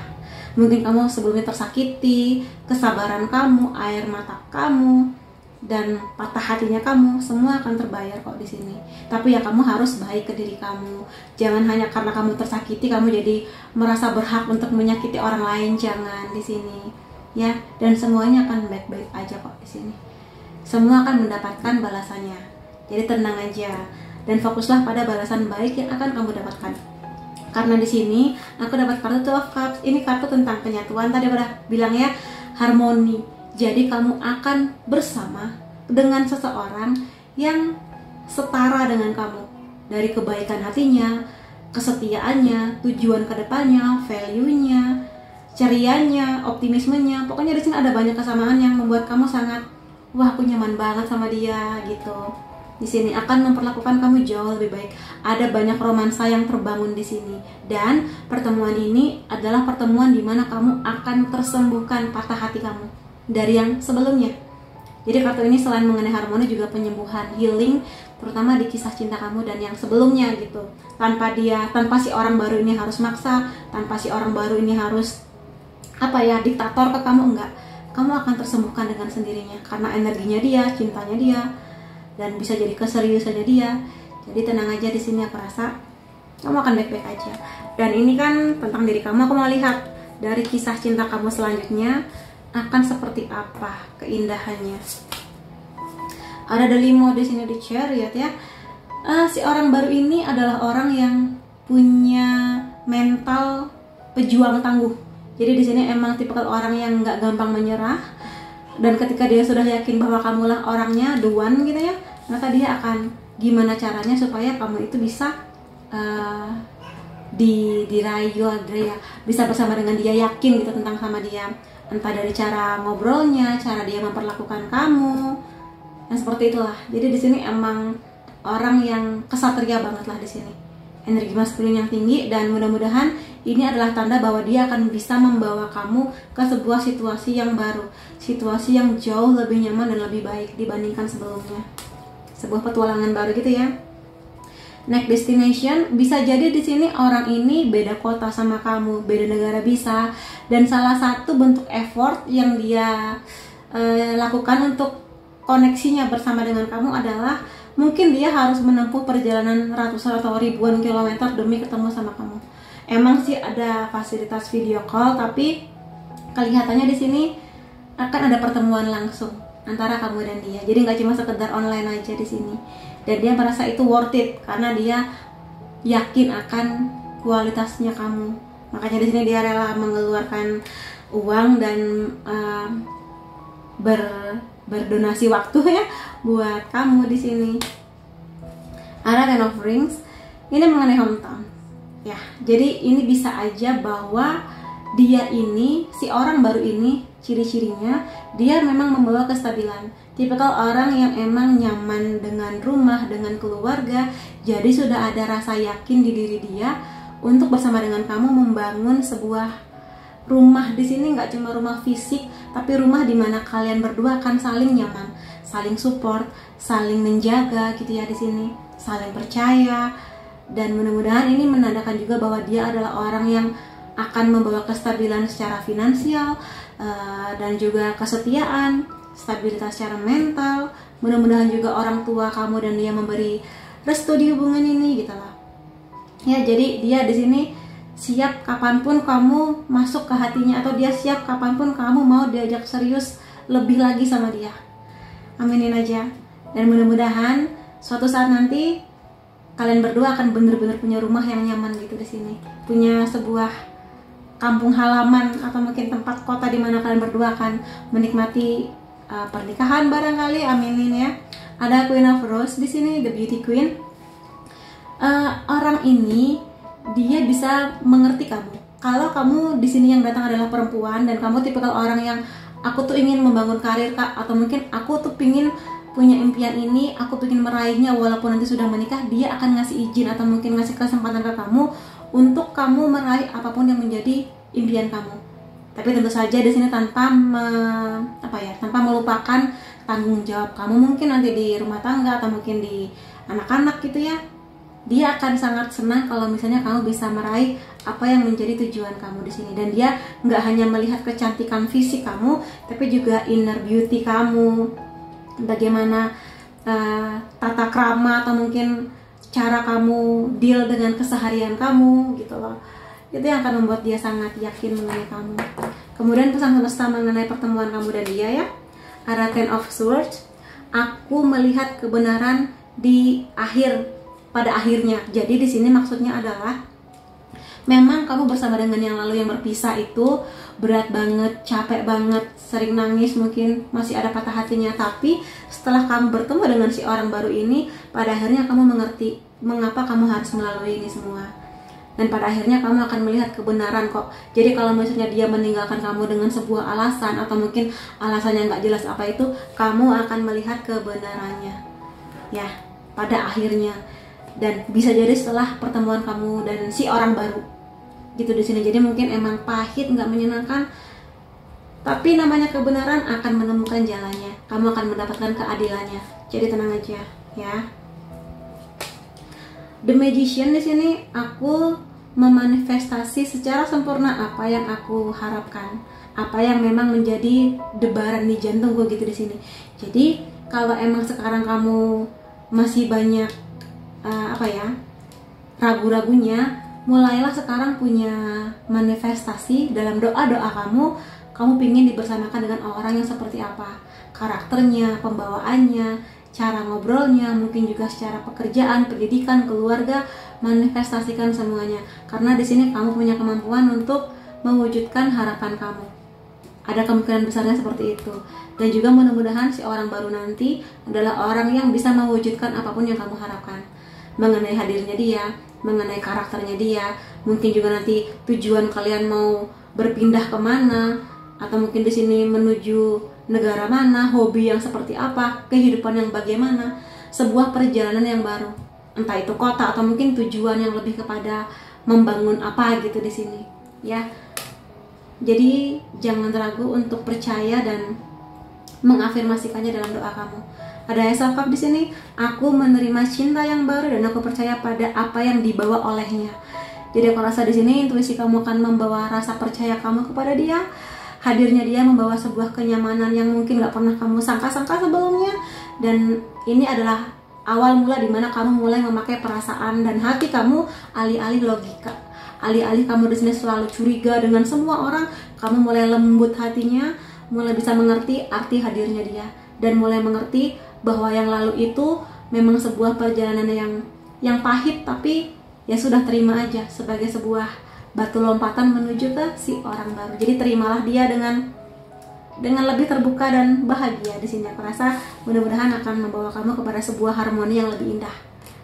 Mungkin kamu sebelumnya tersakiti, kesabaran kamu, air mata kamu, dan patah hatinya kamu, semua akan terbayar kok di sini. Tapi ya kamu harus baik ke diri kamu. Jangan hanya karena kamu tersakiti kamu jadi merasa berhak untuk menyakiti orang lain, jangan di sini. Ya, dan semuanya akan baik-baik aja kok di sini. Semua akan mendapatkan balasannya. Jadi tenang aja dan fokuslah pada balasan baik yang akan kamu dapatkan. Karena di sini aku dapat kartu Two of Cups. Ini kartu tentang penyatuan. Tadi udah bilang ya, harmoni. Jadi kamu akan bersama dengan seseorang yang setara dengan kamu. Dari kebaikan hatinya, kesetiaannya, tujuan kedepannya, value-nya, cerianya, optimismenya. Pokoknya di sini ada banyak kesamaan yang membuat kamu sangat, wah aku nyaman banget sama dia gitu. Di sini akan memperlakukan kamu jauh lebih baik. Ada banyak romansa yang terbangun di sini. Dan pertemuan ini adalah pertemuan di mana kamu akan tersembuhkan patah hati kamu dari yang sebelumnya. Jadi kartu ini selain mengenai harmoni juga penyembuhan, healing, terutama di kisah cinta kamu dan yang sebelumnya gitu. Tanpa si orang baru ini harus maksa, tanpa si orang baru ini harus diktator ke kamu, enggak. Kamu akan tersembuhkan dengan sendirinya karena energinya dia, cintanya dia, dan bisa jadi keseriusannya dia. Jadi tenang aja di sini, aku rasa kamu akan baik-baik aja. Dan ini kan tentang diri kamu. Aku mau lihat dari kisah cinta kamu selanjutnya akan seperti apa keindahannya. Ada Limo di sini di Chariot ya. Si orang baru ini adalah orang yang punya mental pejuang tangguh. Jadi di sini emang tipikal orang yang nggak gampang menyerah. Dan ketika dia sudah yakin bahwa kamulah orangnya, the one gitu ya, maka dia akan gimana caranya supaya kamu itu bisa dirayu ya, bisa bersama dengan dia, yakin gitu tentang sama dia. Entah dari cara ngobrolnya, cara dia memperlakukan kamu, dan seperti itulah. Jadi di sini emang orang yang kesatria banget lah di sini. Energi maskulin yang tinggi, dan mudah-mudahan ini adalah tanda bahwa dia akan bisa membawa kamu ke sebuah situasi yang baru, situasi yang jauh lebih nyaman dan lebih baik dibandingkan sebelumnya. Sebuah petualangan baru gitu ya. Next destination, bisa jadi di sini orang ini beda kota sama kamu, beda negara bisa, dan salah satu bentuk effort yang dia lakukan untuk koneksinya bersama dengan kamu adalah mungkin dia harus menempuh perjalanan ratusan atau ribuan kilometer demi ketemu sama kamu. Emang sih ada fasilitas video call, tapi kelihatannya di sini akan ada pertemuan langsung antara kamu dan dia. Jadi nggak cuma sekedar online aja di sini. Dan dia merasa itu worth it karena dia yakin akan kualitasnya kamu. Makanya di sini dia rela mengeluarkan uang dan berdonasi waktu ya buat kamu di sini. Ada Ten of Rings. Ini mengenai hometown. Ya, jadi ini bisa aja bahwa dia ini, si orang baru ini, ciri-cirinya dia memang membawa kestabilan. Tipikal orang yang emang nyaman dengan rumah, dengan keluarga. Jadi sudah ada rasa yakin di diri dia untuk bersama dengan kamu membangun sebuah rumah. Di sini nggak cuma rumah fisik, tapi rumah di mana kalian berdua akan saling nyaman, saling support, saling menjaga gitu ya di sini, saling percaya. Dan mudah-mudahan ini menandakan juga bahwa dia adalah orang yang akan membawa kestabilan secara finansial, dan juga kesetiaan, stabilitas secara mental. Mudah-mudahan juga orang tua kamu dan dia memberi restu di hubungan ini gitu lah. Ya, jadi dia di sini siap kapanpun kamu masuk ke hatinya, atau dia siap kapanpun kamu mau diajak serius lebih lagi sama dia. Aminin aja. Dan mudah-mudahan suatu saat nanti kalian berdua akan bener-bener punya rumah yang nyaman gitu di sini, punya sebuah kampung halaman atau mungkin tempat kota di mana kalian berdua akan menikmati pernikahan barangkali. Aminin ya. Ada Queen of Rose di sini, the Beauty Queen. Orang ini dia bisa mengerti kamu. Kalau kamu di sini yang datang adalah perempuan dan kamu tipikal orang yang aku tuh ingin membangun karir kak, atau mungkin aku tuh pingin punya impian ini, aku pengen meraihnya walaupun nanti sudah menikah, dia akan ngasih izin atau mungkin ngasih kesempatan ke kamu untuk kamu meraih apapun yang menjadi impian kamu. Tapi tentu saja di sini tanpa tanpa melupakan tanggung jawab kamu mungkin nanti di rumah tangga atau mungkin di anak-anak gitu ya. Dia akan sangat senang kalau misalnya kamu bisa meraih apa yang menjadi tujuan kamu di sini. Dan dia nggak hanya melihat kecantikan fisik kamu, tapi juga inner beauty kamu, bagaimana tata krama atau mungkin cara kamu deal dengan keseharian kamu gitu loh. Itu yang akan membuat dia sangat yakin mengenai kamu. Kemudian pesan semesta mengenai pertemuan kamu dan dia ya. Ada Ten of Swords. Aku melihat kebenaran pada akhirnya. Jadi di sini maksudnya adalah memang kamu bersama dengan yang lalu yang berpisah itu berat banget, capek banget, sering nangis, mungkin masih ada patah hatinya. Tapi setelah kamu bertemu dengan si orang baru ini, pada akhirnya kamu mengerti mengapa kamu harus melalui ini semua. Dan pada akhirnya kamu akan melihat kebenaran kok. Jadi kalau misalnya dia meninggalkan kamu dengan sebuah alasan, atau mungkin alasannya nggak jelas apa itu, kamu akan melihat kebenarannya ya pada akhirnya. Dan bisa jadi setelah pertemuan kamu dan si orang baru gitu di sini. Jadi mungkin emang pahit, nggak menyenangkan, tapi namanya kebenaran akan menemukan jalannya. Kamu akan mendapatkan keadilannya. Jadi tenang aja ya. The Magician di sini, aku memanifestasi secara sempurna apa yang aku harapkan, apa yang memang menjadi debaran di jantungku gitu di sini. Jadi kalau emang sekarang kamu masih banyak ragu-ragunya, mulailah sekarang punya manifestasi dalam doa-doa kamu pingin dibersamakan dengan orang yang seperti apa, karakternya, pembawaannya, cara ngobrolnya, mungkin juga secara pekerjaan, pendidikan, keluarga. Manifestasikan semuanya, karena di sini kamu punya kemampuan untuk mewujudkan harapan kamu. Ada kemungkinan besarnya seperti itu. Dan juga mudah-mudahan si orang baru nanti adalah orang yang bisa mewujudkan apapun yang kamu harapkan, mengenai hadirnya dia, mengenai karakternya dia. Mungkin juga nanti tujuan kalian mau berpindah kemana, atau mungkin di sini menuju negara mana, hobi yang seperti apa, kehidupan yang bagaimana, sebuah perjalanan yang baru, entah itu kota atau mungkin tujuan yang lebih kepada membangun apa gitu di sini ya. Jadi jangan ragu untuk percaya dan mengafirmasikannya dalam doa kamu. Ada Ace of Cups di sini. Aku menerima cinta yang baru dan aku percaya pada apa yang dibawa olehnya. Jadi aku rasa di sini intuisi kamu akan membawa rasa percaya kamu kepada dia. Hadirnya dia membawa sebuah kenyamanan yang mungkin gak pernah kamu sangka-sangka sebelumnya. Dan ini adalah awal mula dimana kamu mulai memakai perasaan dan hati kamu alih-alih logika. Alih-alih kamu di sini selalu curiga dengan semua orang, kamu mulai lembut hatinya, mulai bisa mengerti arti hadirnya dia, dan mulai mengerti bahwa yang lalu itu memang sebuah perjalanan yang pahit, tapi ya sudah, terima aja sebagai sebuah batu lompatan menuju ke si orang baru. Jadi terimalah dia dengan lebih terbuka dan bahagia di sini. Aku rasa mudah-mudahan akan membawa kamu kepada sebuah harmoni yang lebih indah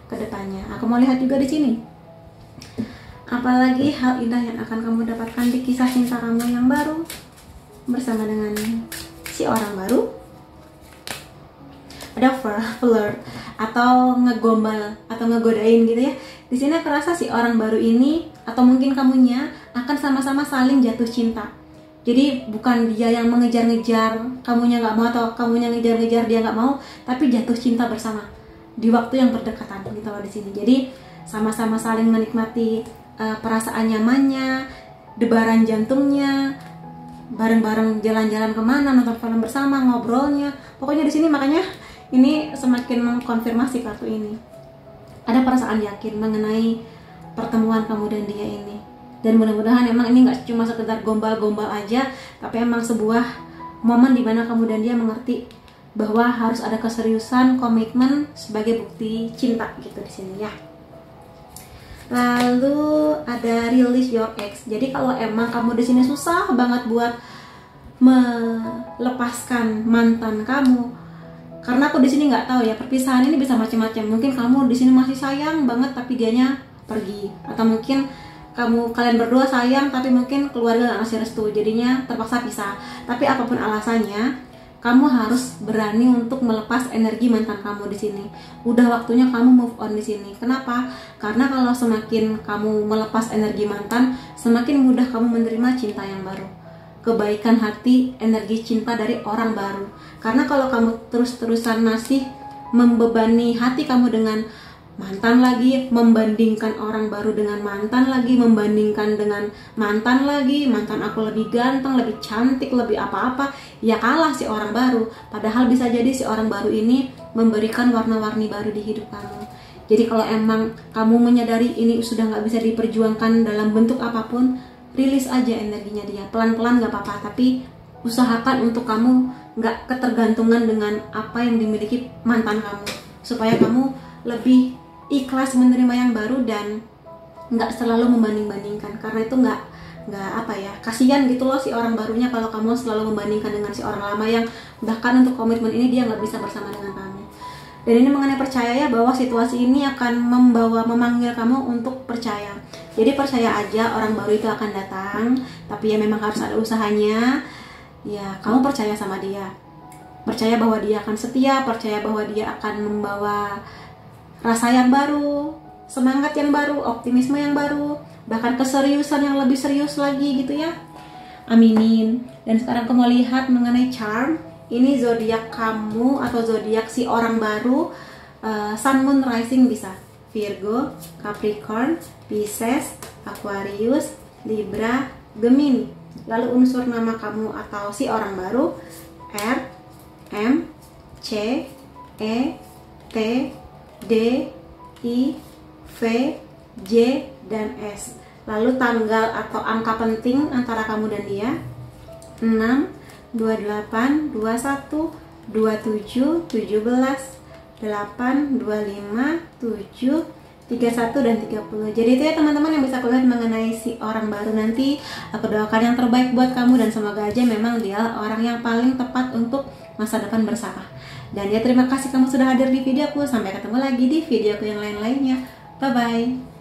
ke depannya. Aku mau lihat juga di sini. Apalagi hal indah yang akan kamu dapatkan di kisah cinta kamu yang baru bersama dengan si orang baru? Ada flirt atau ngegombal atau ngegodain gitu ya. Di sini aku rasa si orang baru ini atau mungkin kamunya akan sama-sama saling jatuh cinta. Jadi bukan dia yang mengejar-ngejar, kamunya nggak mau, atau kamunya ngejar-ngejar dia nggak mau, tapi jatuh cinta bersama di waktu yang berdekatan gitu loh di sini. Jadi sama-sama saling menikmati perasaan nyamannya, debaran jantungnya, bareng-bareng jalan-jalan kemana, nonton film bersama, ngobrolnya. Pokoknya di sini makanya ini semakin mengkonfirmasi kartu ini. Ada perasaan yakin mengenai pertemuan kamu dan dia ini. Dan mudah-mudahan emang ini nggak cuma sekedar gombal-gombal aja, tapi emang sebuah momen dimana kamu dan dia mengerti bahwa harus ada keseriusan, komitmen sebagai bukti cinta gitu di sini ya. Lalu ada release your ex. Jadi kalau emang kamu di sini susah banget buat melepaskan mantan kamu, karena aku di sini nggak tahu ya, perpisahan ini bisa macam-macam. Mungkin kamu di sini masih sayang banget tapi dianya pergi, atau mungkin kalian berdua sayang tapi mungkin keluarga nggak ngasih restu, jadinya terpaksa pisah. Tapi apapun alasannya, kamu harus berani untuk melepas energi mantan kamu di sini. Udah waktunya kamu move on di sini. Kenapa? Karena kalau semakin kamu melepas energi mantan, semakin mudah kamu menerima cinta yang baru, kebaikan hati, energi cinta dari orang baru. Karena kalau kamu terus-terusan masih membebani hati kamu dengan mantan lagi, membandingkan orang baru dengan mantan lagi, membandingkan dengan mantan lagi, mantan aku lebih ganteng, lebih cantik, lebih apa-apa, ya kalah si orang baru. Padahal bisa jadi si orang baru ini memberikan warna-warni baru di hidup kamu. Jadi kalau emang kamu menyadari ini sudah nggak bisa diperjuangkan dalam bentuk apapun, rilis aja energinya dia, pelan-pelan nggak apa-apa, tapi usahakan untuk kamu nggak ketergantungan dengan apa yang dimiliki mantan kamu, supaya kamu lebih ikhlas menerima yang baru dan nggak selalu membanding-bandingkan. Karena itu nggak apa ya, kasihan gitu loh si orang barunya kalau kamu selalu membandingkan dengan si orang lama yang bahkan untuk komitmen ini dia nggak bisa bersama dengan kamu. Dan ini mengenai percaya ya, bahwa situasi ini akan memanggil kamu untuk percaya. Jadi percaya aja orang baru itu akan datang, tapi ya memang harus ada usahanya. Ya kamu percaya sama dia, percaya bahwa dia akan setia, percaya bahwa dia akan membawa rasa yang baru, semangat yang baru, optimisme yang baru, bahkan keseriusan yang lebih serius lagi gitu ya. Aminin. Dan sekarang aku mau lihat mengenai charm. Ini zodiak kamu atau zodiak si orang baru. Sun, Moon, Rising bisa Virgo, Capricorn, Pisces, Aquarius, Libra, Gemini. Lalu unsur nama kamu atau si orang baru R, M, C, E, T, D, I, V, J, dan S. Lalu tanggal atau angka penting antara kamu dan dia 6, 28, 21, 27, 17, 8, 25, 7, 31, dan 30. Jadi itu ya teman-teman yang bisa aku lihat mengenai si orang baru. Nanti aku doakan yang terbaik buat kamu dan semoga aja memang dia orang yang paling tepat untuk masa depan bersama. Dan ya terima kasih kamu sudah hadir di videoku. Sampai ketemu lagi di videoku yang lain-lainnya. Bye bye.